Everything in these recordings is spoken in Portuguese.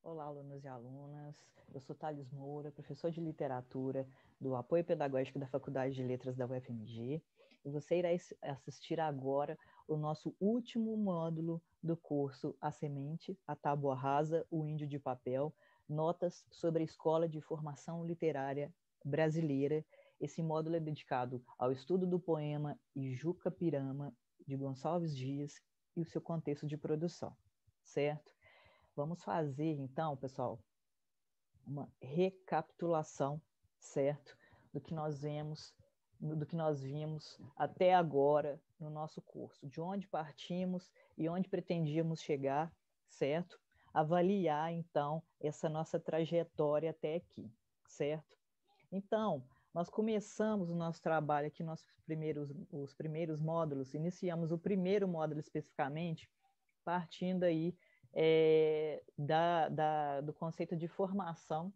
Olá, alunos e alunas. Eu sou Thales Moura, professor de literatura do Apoio Pedagógico da Faculdade de Letras da UFMG. E você irá assistir agora o nosso último módulo do curso A Semente, a Tábua Rasa, o Índio de Papel, notas sobre a Escola de Formação Literária Brasileira. Esse módulo é dedicado ao estudo do poema Ijuca Pirama, de Gonçalves Dias, e o seu contexto de produção, certo? Vamos fazer, então, pessoal, uma recapitulação, certo? Do que nós vimos até agora no nosso curso, de onde partimos e onde pretendíamos chegar, certo? Avaliar, então, essa nossa trajetória até aqui, certo? Então, nós começamos o nosso trabalho aqui, os primeiros módulos, iniciamos o primeiro módulo especificamente, partindo aí do conceito de formação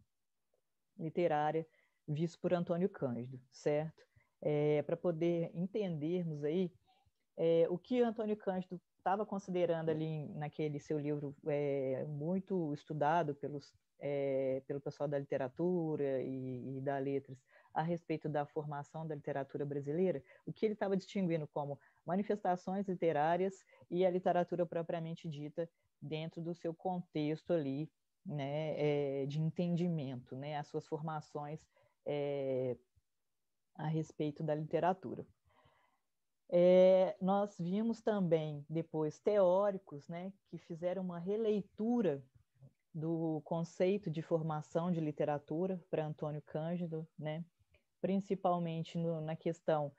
literária visto por Antônio Cândido, certo? Para poder entendermos aí o que Antônio Cândido estava considerando ali naquele seu livro muito estudado pelo pessoal da literatura e da letras a respeito da formação da literatura brasileira, o que ele estava distinguindo como manifestações literárias e a literatura propriamente dita dentro do seu contexto ali, né, de entendimento, né, as suas formações a respeito da literatura. Nós vimos também depois teóricos, né, que fizeram uma releitura do conceito de formação de literatura para Antônio Cândido, né, principalmente na questão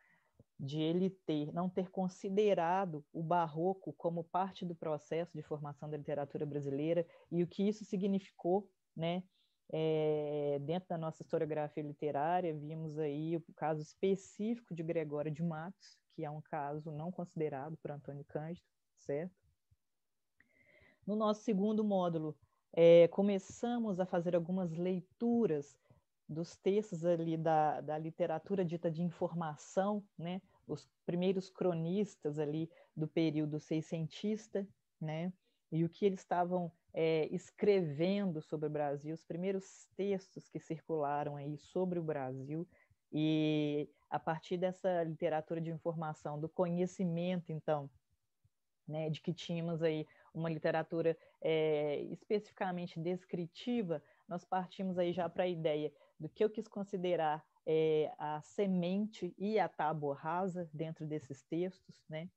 de ele não ter considerado o barroco como parte do processo de formação da literatura brasileira e o que isso significou, né, dentro da nossa historiografia literária. Vimos aí o caso específico de Gregório de Matos, que é um caso não considerado por Antônio Cândido, certo? No nosso segundo módulo, começamos a fazer algumas leituras dos textos ali da literatura dita de informação, né? Os primeiros cronistas ali do período seiscentista, né? E o que eles estavam escrevendo sobre o Brasil, os primeiros textos que circularam aí sobre o Brasil, e a partir dessa literatura de informação, do conhecimento, então, né, de que tínhamos aí uma literatura especificamente descritiva, nós partimos aí já para a ideia do que eu quis considerar a semente e a tábua rasa dentro desses textos, né?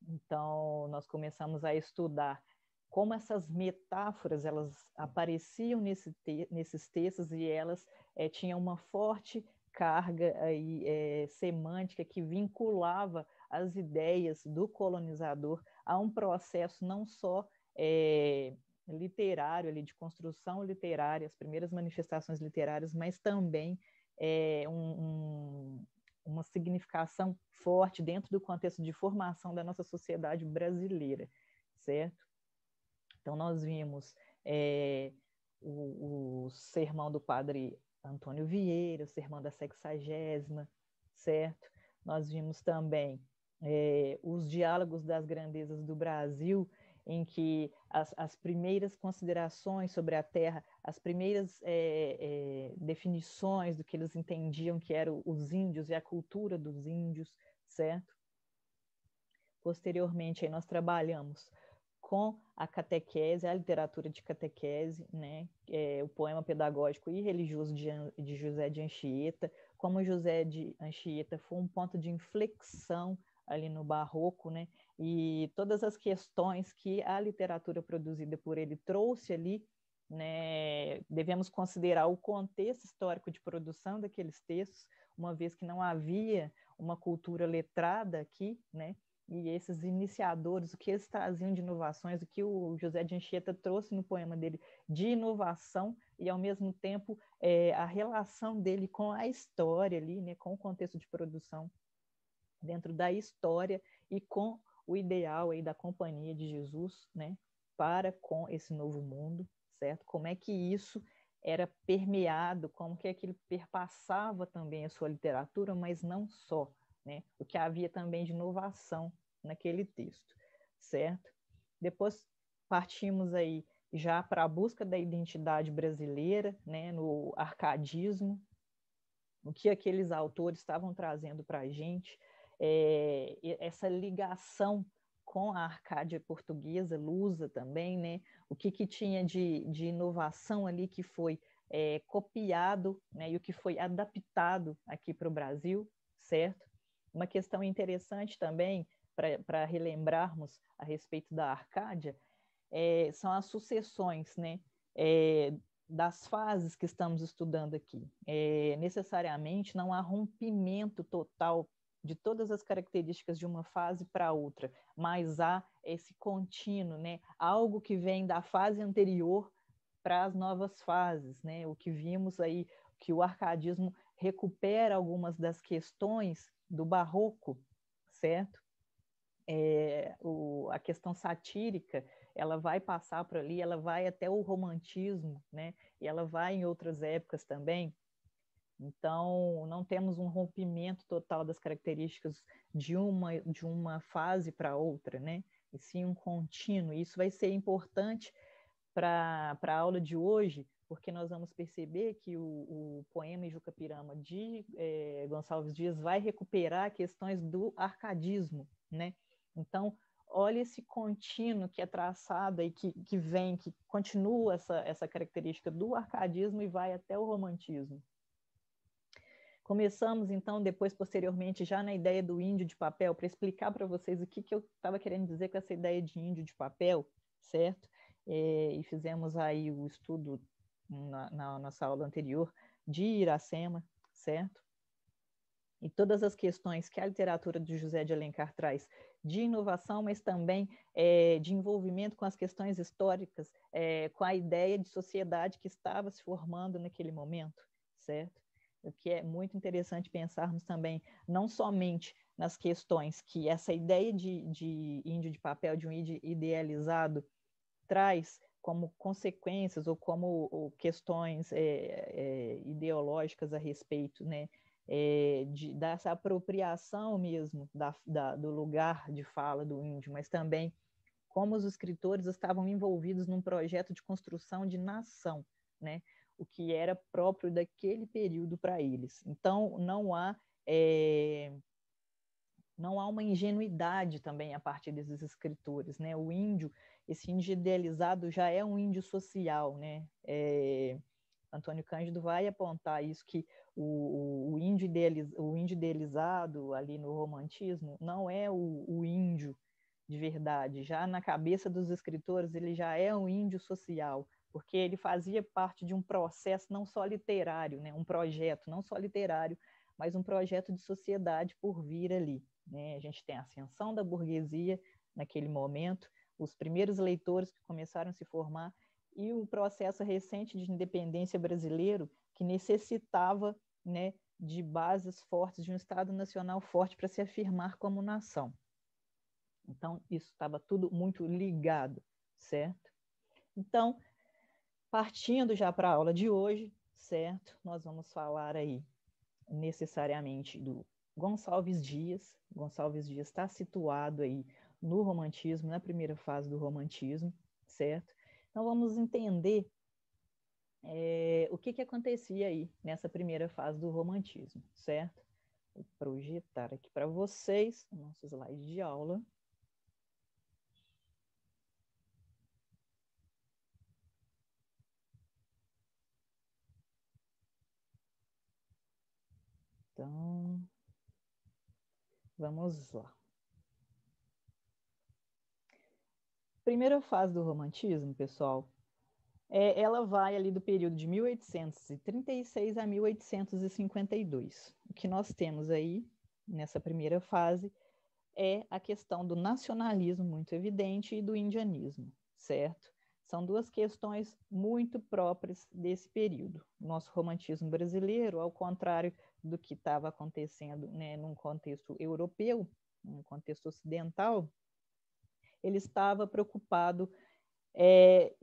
Então, nós começamos a estudar como essas metáforas elas apareciam nesses textos e elas tinham uma forte carga aí, semântica que vinculava as ideias do colonizador a um processo não só literário, ali, de construção literária, as primeiras manifestações literárias, mas também uma significação forte dentro do contexto de formação da nossa sociedade brasileira, certo? Então, nós vimos o sermão do padre Antônio Vieira, o sermão da Sexagésima, certo? Nós vimos também os diálogos das grandezas do Brasil, em que as primeiras considerações sobre a terra, as primeiras definições do que eles entendiam que eram os índios e a cultura dos índios, certo? Posteriormente, aí nós trabalhamos com a catequese, a literatura de catequese, né? O poema pedagógico e religioso de José de Anchieta. Como José de Anchieta foi um ponto de inflexão ali no barroco, né? E todas as questões que a literatura produzida por ele trouxe ali, né? Devemos considerar o contexto histórico de produção daqueles textos, uma vez que não havia uma cultura letrada aqui, né? E esses iniciadores, o que eles traziam de inovações, o que o José de Anchieta trouxe no poema dele de inovação e, ao mesmo tempo, a relação dele com a história ali, né, com o contexto de produção dentro da história e com o ideal aí da Companhia de Jesus, né, para com esse novo mundo, certo? Como é que isso era permeado, como que aquilo perpassava também a sua literatura, mas não só, né? O que havia também de inovação naquele texto, certo? Depois partimos aí já para a busca da identidade brasileira, né, no arcadismo, o que aqueles autores estavam trazendo para a gente, essa ligação com a Arcádia portuguesa, lusa também, né? O que tinha de inovação ali que foi copiado, né? E o que foi adaptado aqui para o Brasil, certo? Uma questão interessante também, para relembrarmos a respeito da Arcádia, são as sucessões, né? Das fases que estamos estudando aqui. Necessariamente não há rompimento total de todas as características de uma fase para outra, mas há esse contínuo, né? Algo que vem da fase anterior para as novas fases, né? O que vimos aí, que o arcadismo recupera algumas das questões do barroco, certo? A questão satírica, ela vai passar por ali, ela vai até o romantismo, né? E ela vai em outras épocas também. Então, não temos um rompimento total das características de uma fase para outra, né? E sim um contínuo. Isso vai ser importante para a aula de hoje, porque nós vamos perceber que o poema Jucapirama de Gonçalves Dias vai recuperar questões do arcadismo, né? Então, olha esse contínuo que é traçado e que vem, que continua essa característica do arcadismo e vai até o romantismo. Começamos, então, depois, posteriormente, já na ideia do índio de papel, para explicar para vocês o que eu estava querendo dizer com essa ideia de índio de papel, certo? E fizemos aí o estudo na nossa aula anterior de Iracema, certo? E todas as questões que a literatura de José de Alencar traz de inovação, mas também de envolvimento com as questões históricas, com a ideia de sociedade que estava se formando naquele momento, certo? O que é muito interessante pensarmos também, não somente nas questões que essa ideia de índio de papel, de um índio idealizado, traz como consequências ou como questões ideológicas a respeito, né? Dessa apropriação mesmo do lugar de fala do índio, mas também como os escritores estavam envolvidos num projeto de construção de nação, né? O que era próprio daquele período para eles. Então, não há uma ingenuidade também a partir desses escritores, né? O índio, esse índio idealizado já é um índio social, né? Antônio Cândido vai apontar isso, que o índio idealizado ali no romantismo não é o índio de verdade. Já na cabeça dos escritores, ele já é um índio social, porque ele fazia parte de um processo não só literário, né? Um projeto não só literário, mas um projeto de sociedade por vir ali, né? A gente tem a ascensão da burguesia naquele momento, os primeiros leitores que começaram a se formar, e o processo recente de independência brasileiro, que necessitava, né, de bases fortes, de um Estado Nacional forte para se afirmar como nação. Então, isso estava tudo muito ligado, certo? Então, partindo já para a aula de hoje, certo? Nós vamos falar aí necessariamente do Gonçalves Dias. Gonçalves Dias está situado aí no romantismo, na primeira fase do romantismo, certo? Então, vamos entender o que acontecia aí nessa primeira fase do romantismo, certo? Vou projetar aqui para vocês o nosso slide de aula. Então, vamos lá. Primeira fase do romantismo, pessoal, ela vai ali do período de 1836 a 1852. O que nós temos aí, nessa primeira fase, é a questão do nacionalismo muito evidente e do indianismo, certo? São duas questões muito próprias desse período. Nosso romantismo brasileiro, ao contrário do que estava acontecendo, né, num contexto europeu, num contexto ocidental, ele estava preocupado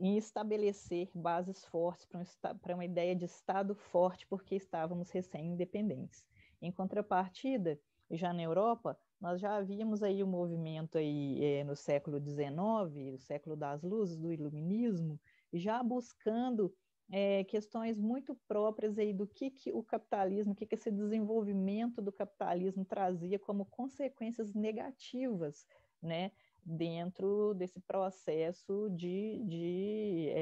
em estabelecer bases fortes para uma ideia de Estado forte, porque estávamos recém-independentes. Em contrapartida, já na Europa, nós já havíamos aí o movimento aí, no século XIX, o século das luzes, do iluminismo, já buscando questões muito próprias aí do que o capitalismo, o que esse desenvolvimento do capitalismo trazia como consequências negativas, né, dentro desse processo de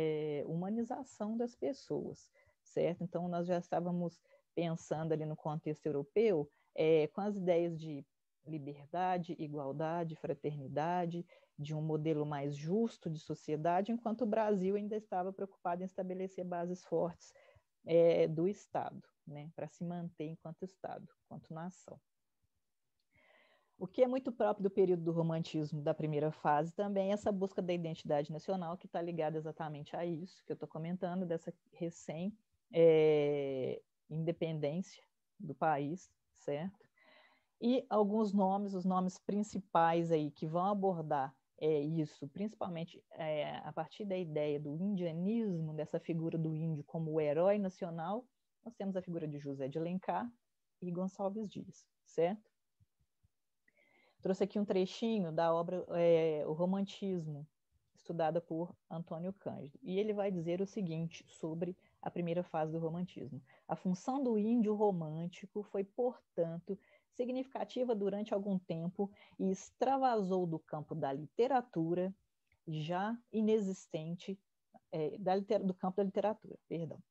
humanização das pessoas, certo? Então, nós já estávamos pensando ali no contexto europeu, com as ideias de liberdade, igualdade, fraternidade, de um modelo mais justo de sociedade, enquanto o Brasil ainda estava preocupado em estabelecer bases fortes do Estado, né, para se manter enquanto Estado, enquanto nação. O que é muito próprio do período do romantismo da primeira fase também é essa busca da identidade nacional, que está ligada exatamente a isso que eu estou comentando, dessa recém-independência do país, certo? E alguns nomes, os nomes principais aí que vão abordar isso, principalmente a partir da ideia do indianismo, dessa figura do índio como o herói nacional, nós temos a figura de José de Alencar e Gonçalves Dias, certo? Trouxe aqui um trechinho da obra O Romantismo, estudada por Antônio Cândido. E ele vai dizer o seguinte sobre a primeira fase do romantismo. A função do índio romântico foi, portanto, significativa durante algum tempo e extravasou do campo da literatura, já inexistente, do campo da literatura, perdão.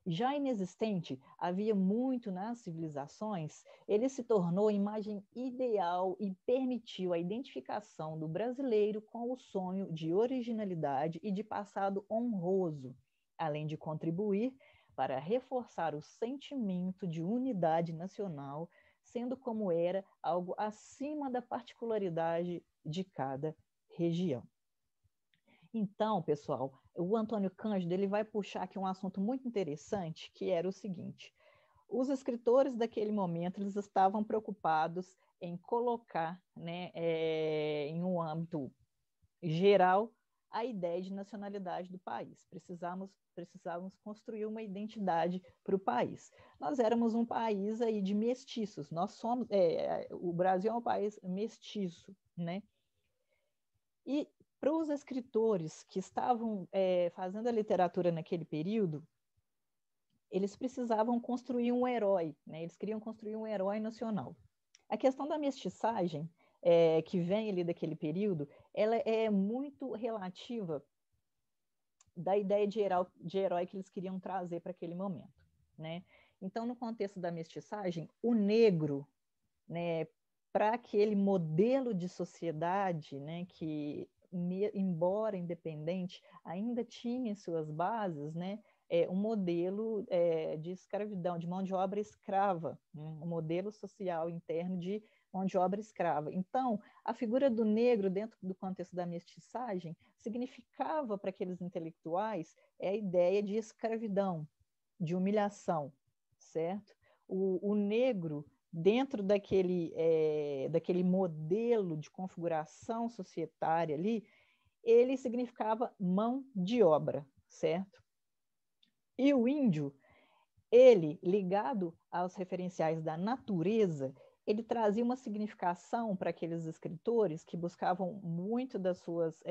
Já inexistente, havia muito nas civilizações, ele se tornou a imagem ideal e permitiu a identificação do brasileiro com o sonho de originalidade e de passado honroso, além de contribuir para reforçar o sentimento de unidade nacional, sendo como era algo acima da particularidade de cada região. Então, pessoal, o Antônio Cândido ele vai puxar aqui um assunto muito interessante, que era o seguinte: os escritores daquele momento eles estavam preocupados em colocar, né, em um âmbito geral, a ideia de nacionalidade do país. Precisávamos construir uma identidade para o país. Nós éramos um país aí de mestiços. O Brasil é um país mestiço, né? E para os escritores que estavam fazendo a literatura naquele período, eles precisavam construir um herói, né? Eles queriam construir um herói nacional. A questão da mestiçagem, que vem ali daquele período, ela é muito relativa da ideia de herói que eles queriam trazer para aquele momento, né? Então, no contexto da mestiçagem, o negro, né, para aquele modelo de sociedade, né, que embora independente, ainda tinha em suas bases, né, um modelo de escravidão, de mão de obra escrava, um modelo social interno de mão de obra escrava. Então, a figura do negro dentro do contexto da mestiçagem significava para aqueles intelectuais a ideia de escravidão, de humilhação, certo? O negro dentro daquele modelo de configuração societária ali, ele significava mão de obra, certo? E o índio, ele, ligado aos referenciais da natureza, ele trazia uma significação para aqueles escritores que buscavam muito das suas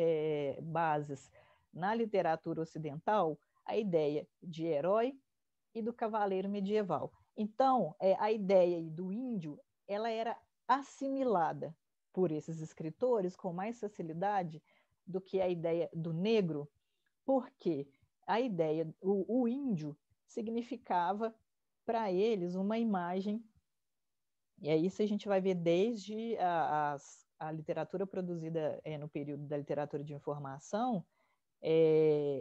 bases na literatura ocidental, a ideia de herói e do cavaleiro medieval. Então, a ideia do índio, ela era assimilada por esses escritores com mais facilidade do que a ideia do negro, porque a ideia, o índio significava para eles uma imagem, e aí isso a gente vai ver desde a literatura produzida no período da literatura de informação,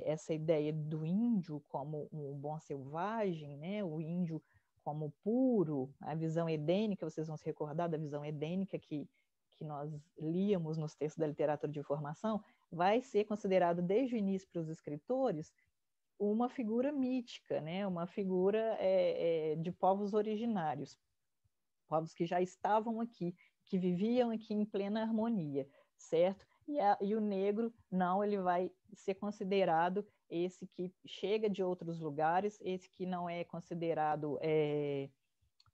essa ideia do índio como um bom selvagem, né? O índio como puro, a visão edênica, vocês vão se recordar da visão edênica que nós líamos nos textos da literatura de informação, vai ser considerado desde o início para os escritores uma figura mítica, né? Uma figura de povos originários, povos que já estavam aqui, que viviam aqui em plena harmonia, certo? E o negro, não, ele vai ser considerado esse que chega de outros lugares, esse que não é considerado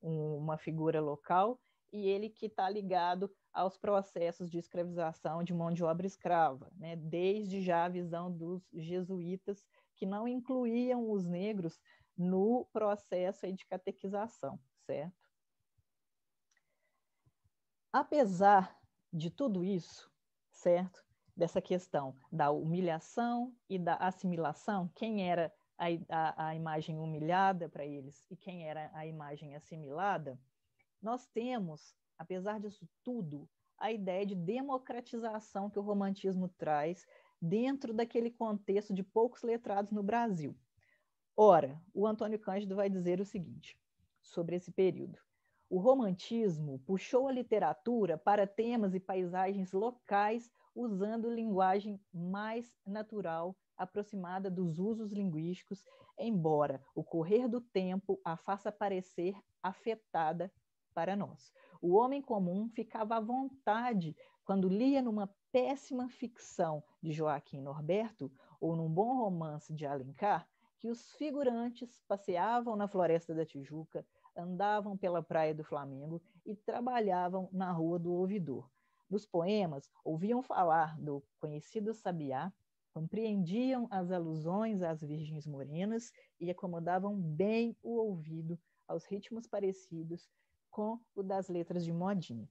uma figura local, e ele que está ligado aos processos de escravização de mão de obra escrava, né? Desde já a visão dos jesuítas, que não incluíam os negros no processo aí de catequização, certo? Apesar de tudo isso, certo? Dessa questão da humilhação e da assimilação, quem era a imagem humilhada para eles e quem era a imagem assimilada, nós temos, apesar disso tudo, a ideia de democratização que o romantismo traz dentro daquele contexto de poucos letrados no Brasil. Ora, o Antônio Cândido vai dizer o seguinte sobre esse período. O romantismo puxou a literatura para temas e paisagens locais, usando linguagem mais natural, aproximada dos usos linguísticos, embora o correr do tempo a faça parecer afetada para nós. O homem comum ficava à vontade quando lia numa péssima ficção de Joaquim Norberto ou num bom romance de Alencar, que os figurantes passeavam na Floresta da Tijuca, andavam pela Praia do Flamengo e trabalhavam na Rua do Ouvidor. Nos poemas, ouviam falar do conhecido sabiá, compreendiam as alusões às virgens morenas e acomodavam bem o ouvido aos ritmos parecidos com o das letras de modinha.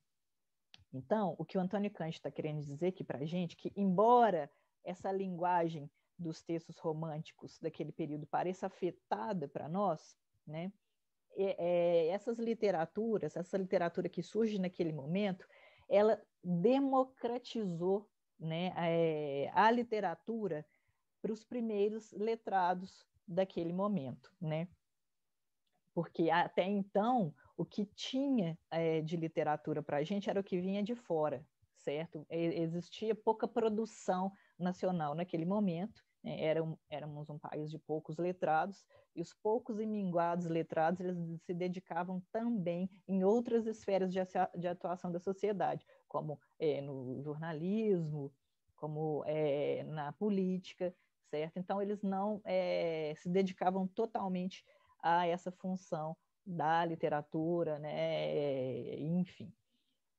Então, o que o Antônio Cândido está querendo dizer aqui para a gente, que embora essa linguagem dos textos românticos daquele período pareça afetada para nós, né, essa literatura que surge naquele momento, ela democratizou, né, a literatura para os primeiros letrados daquele momento, né? Porque até então o que tinha de literatura para a gente era o que vinha de fora, certo? Existia pouca produção nacional naquele momento, né? Éramos um país de poucos letrados, e os poucos e minguados letrados eles se dedicavam também em outras esferas de atuação da sociedade, como no jornalismo, como na política, certo? Então, eles não se dedicavam totalmente a essa função da literatura, né? Enfim.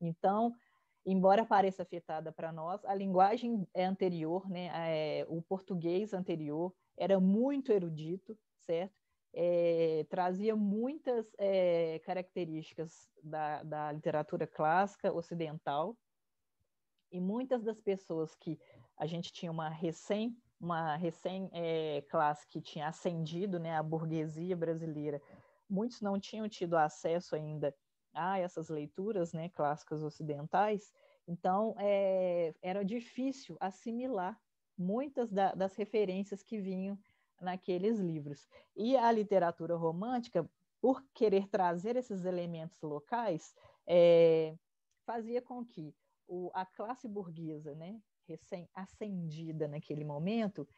Então, embora pareça afetada para nós, a linguagem anterior, né? O português anterior era muito erudito, certo? Trazia muitas características da literatura clássica ocidental, e muitas das pessoas que a gente tinha uma recém classe que tinha ascendido, né, a burguesia brasileira, muitos não tinham tido acesso ainda a essas leituras, né, clássicas ocidentais, então era difícil assimilar muitas das referências que vinham naqueles livros. E a literatura romântica, por querer trazer esses elementos locais, fazia com que a classe burguesa, né, recém-ascendida naquele momento,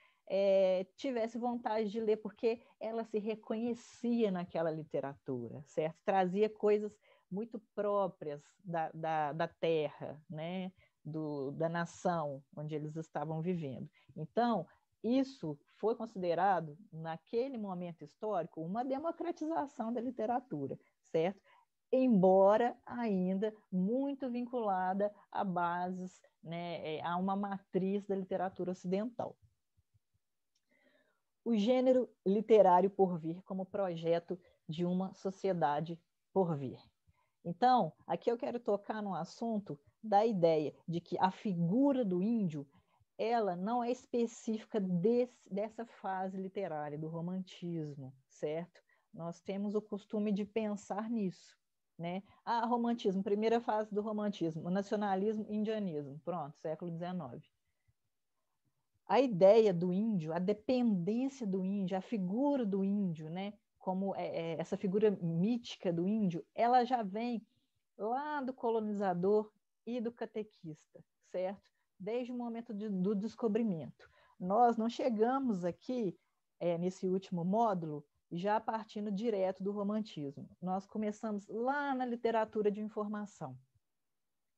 tivesse vontade de ler, porque ela se reconhecia naquela literatura, certo? Trazia coisas muito próprias da terra, né? Da nação onde eles estavam vivendo. Então, isso foi considerado, naquele momento histórico, uma democratização da literatura, certo? Embora ainda muito vinculada a bases, né, a uma matriz da literatura ocidental. O gênero literário por vir como projeto de uma sociedade por vir. Então, aqui eu quero tocar no assunto da ideia de que a figura do índio ela não é específica dessa fase literária, do romantismo, certo? Nós temos o costume de pensar nisso, né? Romantismo, primeira fase do romantismo, o nacionalismo, indianismo, pronto, século XIX. A ideia do índio, a dependência do índio, a figura do índio, né? Como essa figura mítica do índio, ela já vem lá do colonizador e do catequista, certo? Desde o momento do descobrimento. Nós não chegamos aqui, nesse último módulo, já partindo direto do romantismo. Nós começamos lá na literatura de informação.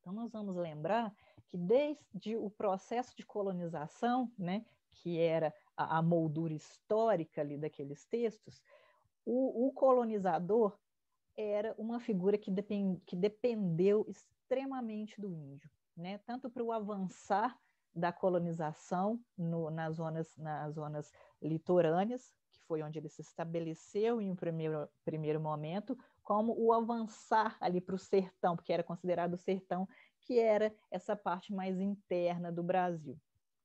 Então, nós vamos lembrar que desde o processo de colonização, né, que era a moldura histórica ali daqueles textos, o colonizador era uma figura que dependeu extremamente do índio, né? Tanto para o avançar da colonização nas zonas litorâneas, que foi onde ele se estabeleceu em um primeiro momento, como o avançar ali para o sertão, porque era considerado o sertão, que era essa parte mais interna do Brasil,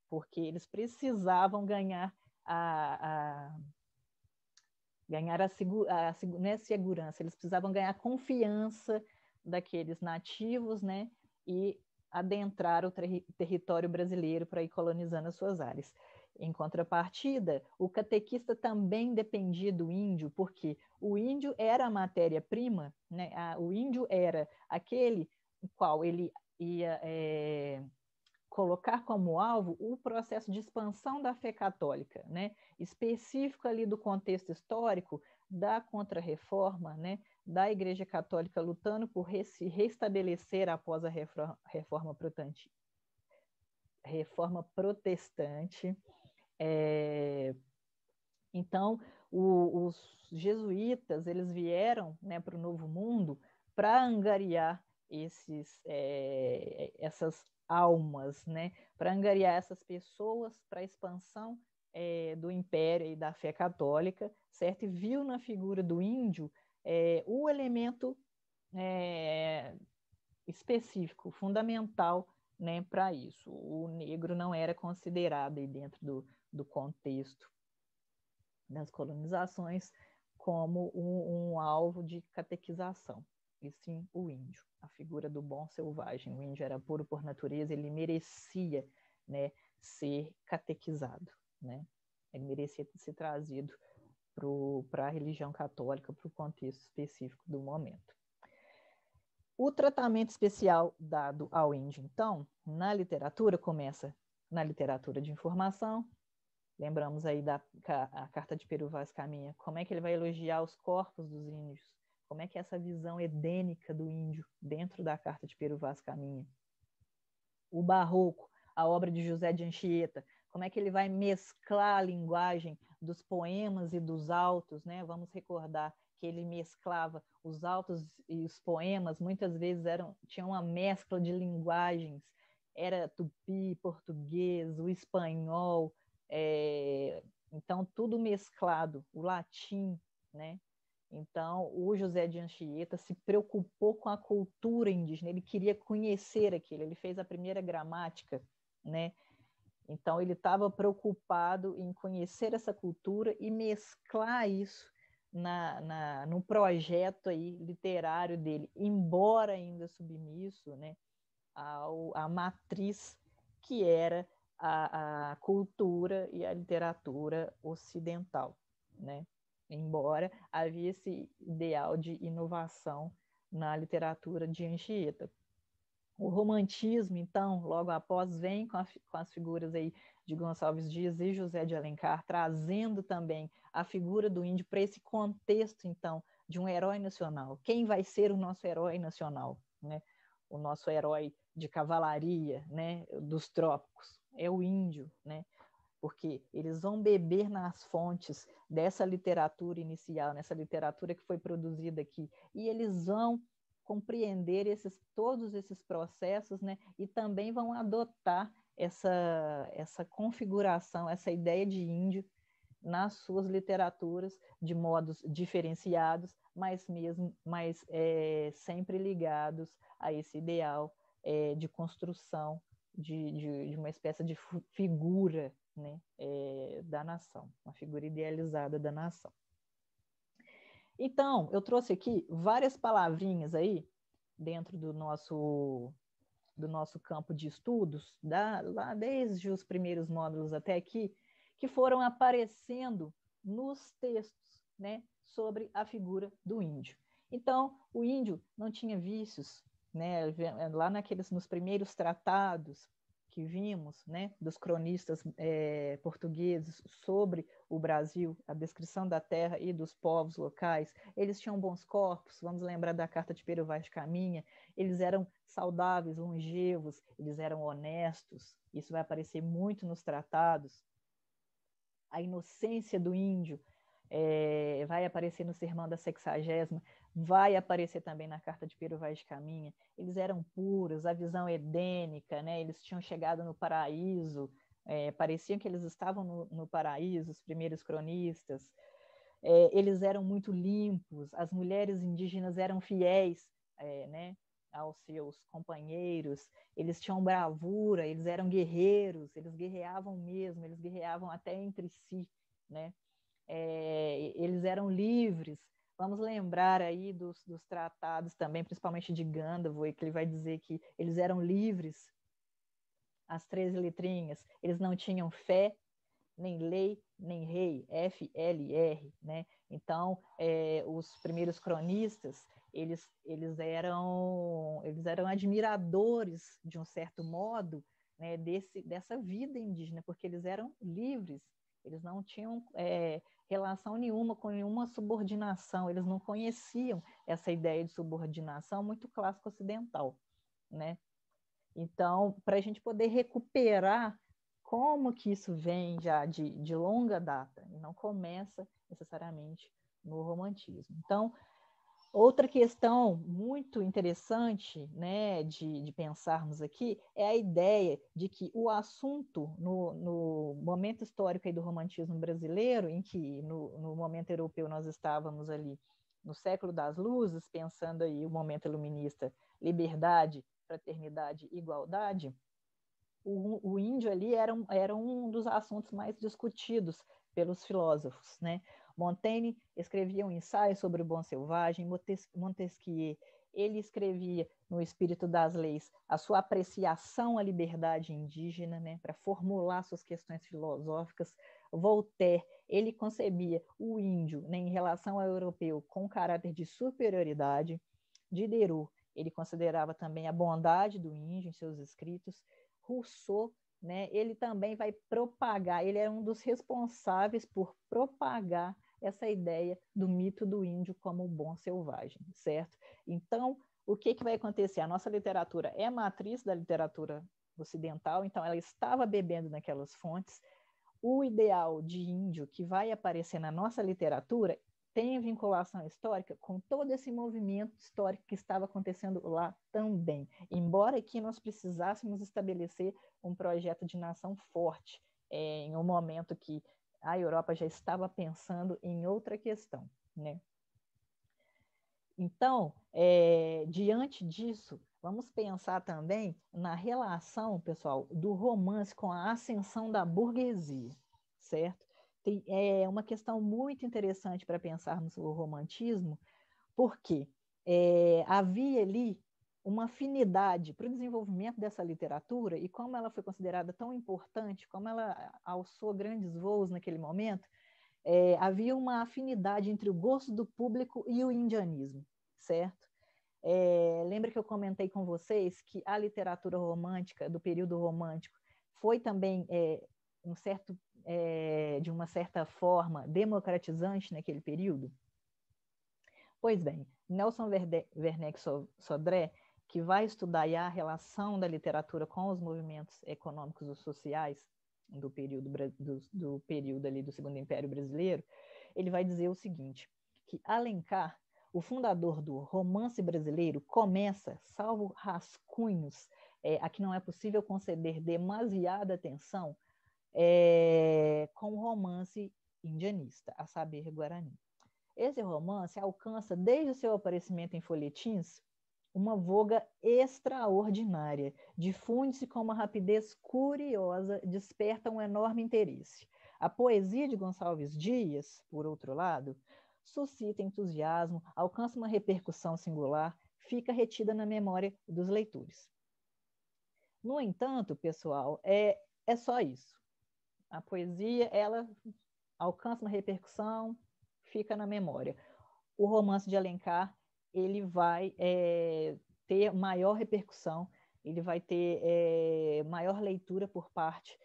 porque eles precisavam ganhar né, segurança, eles precisavam ganhar confiança daqueles nativos, né, e adentrar o território brasileiro para ir colonizando as suas áreas. Em contrapartida, o catequista também dependia do índio, porque o índio era a matéria-prima, né? O índio era aquele qual ele ia colocar como alvo o processo de expansão da fé católica, né? Específico ali do contexto histórico da Contra-Reforma, né? Da Igreja Católica lutando por se restabelecer após a Reforma Protestante. Então, os jesuítas eles vieram, né, para o Novo Mundo para angariar essas almas, né, para angariar essas pessoas para a expansão do Império e da fé católica, certo? E viu na figura do índio o elemento específico, fundamental, né, para isso. O negro não era considerado aí dentro do contexto das colonizações como um alvo de catequização, e sim o índio, a figura do bom selvagem. O índio era puro por natureza, ele merecia, né, ser catequizado, né? Ele merecia ser trazido para a religião católica, para o contexto específico do momento. O tratamento especial dado ao índio, então, na literatura, começa na literatura de informação. Lembramos aí a Carta de Peru Vaz Caminha, como é que ele vai elogiar os corpos dos índios, como é que é essa visão edênica do índio dentro da Carta de Peru Vaz Caminha. O Barroco, a obra de José de Anchieta, como é que ele vai mesclar a linguagem dos poemas e dos autos, né? Vamos recordar que ele mesclava os autos e os poemas, muitas vezes tinham uma mescla de linguagens, era tupi, português, o espanhol, então tudo mesclado, o latim, né? Então, o José de Anchieta se preocupou com a cultura indígena, ele queria conhecer aquilo, ele fez a primeira gramática, né? Então, ele estava preocupado em conhecer essa cultura e mesclar isso no projeto aí literário dele, embora ainda submisso, né, à matriz que era a cultura e a literatura ocidental, né? Embora havia esse ideal de inovação na literatura de Anchieta. O romantismo, então, logo após, vem com as figuras aí de Gonçalves Dias e José de Alencar, trazendo também a figura do índio para esse contexto, então, de um herói nacional. Quem vai ser o nosso herói nacional, né? O nosso herói de cavalaria, né? Dos trópicos, é o índio, né? Porque eles vão beber nas fontes dessa literatura inicial, nessa literatura que foi produzida aqui, e eles vão compreender todos esses processos, né? E também vão adotar essa configuração, essa ideia de índio nas suas literaturas de modos diferenciados, mas sempre ligados a esse ideal de construção de uma espécie de figura, né, da nação, uma figura idealizada da nação. Então, eu trouxe aqui várias palavrinhas aí dentro do nosso campo de estudos, lá desde os primeiros módulos até aqui, que foram aparecendo nos textos, né, sobre a figura do índio. Então, o índio não tinha vícios, né, lá nos primeiros tratados que vimos, né, dos cronistas portugueses sobre o Brasil, a descrição da terra e dos povos locais, eles tinham bons corpos, vamos lembrar da Carta de Peru Vaz Caminha, eles eram saudáveis, longevos, eles eram honestos, isso vai aparecer muito nos tratados. A inocência do índio vai aparecer no Sermão da 60ª, vai aparecer também na carta de Pero Vaz de Caminha. Eles eram puros, a visão edênica, né? Eles tinham chegado no paraíso, pareciam que eles estavam no paraíso, os primeiros cronistas. Eles eram muito limpos, as mulheres indígenas eram fiéis, né, aos seus companheiros, eles tinham bravura, eles eram guerreiros, eles guerreavam mesmo, eles guerreavam até entre si, né? Eles eram livres. Vamos lembrar aí dos tratados também, principalmente de Gandalf, que ele vai dizer que eles eram livres, as 13 letrinhas, eles não tinham fé, nem lei, nem rei, FLR, né? Então, os primeiros cronistas, eles eram admiradores, de um certo modo, né, dessa vida indígena, porque eles eram livres, eles não tinham relação nenhuma com nenhuma subordinação, eles não conheciam essa ideia de subordinação muito clássica ocidental, né? Então, para a gente poder recuperar como que isso vem já de longa data, e não começa necessariamente no romantismo. Então, outra questão muito interessante, né, de pensarmos aqui é a ideia de que o assunto no momento histórico aí do romantismo brasileiro, em que no momento europeu nós estávamos ali no século das luzes, pensando aí o momento iluminista, liberdade, fraternidade, igualdade, o índio ali era um dos assuntos mais discutidos pelos filósofos, né? Montaigne escrevia um ensaio sobre o bom selvagem, Montesquieu, ele escrevia no Espírito das Leis a sua apreciação à liberdade indígena, né, para formular suas questões filosóficas. Voltaire, ele concebia o índio, né, em relação ao europeu com caráter de superioridade. Diderot, ele considerava também a bondade do índio em seus escritos. Rousseau, né, ele também vai propagar, ele é um dos responsáveis por propagar essa ideia do mito do índio como bom selvagem, certo? Então, o que vai acontecer? A nossa literatura é matriz da literatura ocidental, então ela estava bebendo naquelas fontes. O ideal de índio que vai aparecer na nossa literatura tem vinculação histórica com todo esse movimento histórico que estava acontecendo lá também. Embora aqui nós precisássemos estabelecer um projeto de nação forte, em um momento que a Europa já estava pensando em outra questão, né? Então, diante disso, vamos pensar também na relação, pessoal, do romance com a ascensão da burguesia, certo? É uma questão muito interessante para pensarmos o romantismo, porque havia ali uma afinidade para o desenvolvimento dessa literatura, e como ela foi considerada tão importante, como ela alçou grandes voos naquele momento, havia uma afinidade entre o gosto do público e o indianismo, certo? Lembra que eu comentei com vocês que a literatura romântica, do período romântico, foi também de uma certa forma democratizante naquele período? Pois bem, Nelson Werneck Sodré, que vai estudar a relação da literatura com os movimentos econômicos e sociais do período ali do Segundo Império Brasileiro, ele vai dizer o seguinte, que Alencar, o fundador do romance brasileiro, começa, salvo rascunhos, a que não é possível conceder demasiada atenção, com o romance indianista, a saber, Guarani. Esse romance alcança, desde o seu aparecimento em folhetins, uma voga extraordinária, difunde-se com uma rapidez curiosa, desperta um enorme interesse. A poesia de Gonçalves Dias, por outro lado, suscita entusiasmo, alcança uma repercussão singular, fica retida na memória dos leitores. No entanto, pessoal, é só isso. A poesia, ela alcança uma repercussão, fica na memória. O romance de Alencar, ele vai ter maior repercussão, ele vai ter maior leitura por parte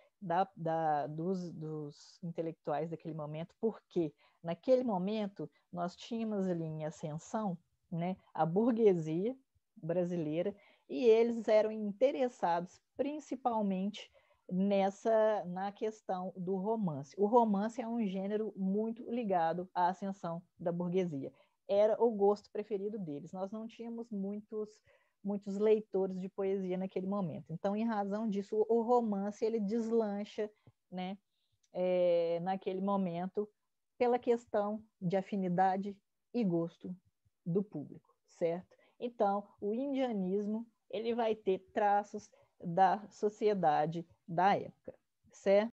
dos intelectuais daquele momento, porque naquele momento nós tínhamos ali em ascensão, né, a burguesia brasileira, e eles eram interessados principalmente na questão do romance. O romance é um gênero muito ligado à ascensão da burguesia. era o gosto preferido deles. Nós não tínhamos muitos leitores de poesia naquele momento. Então, em razão disso, o romance ele deslancha, né, naquele momento, pela questão de afinidade e gosto do público, certo? Então, o indianismo ele vai ter traços da sociedade da época, certo?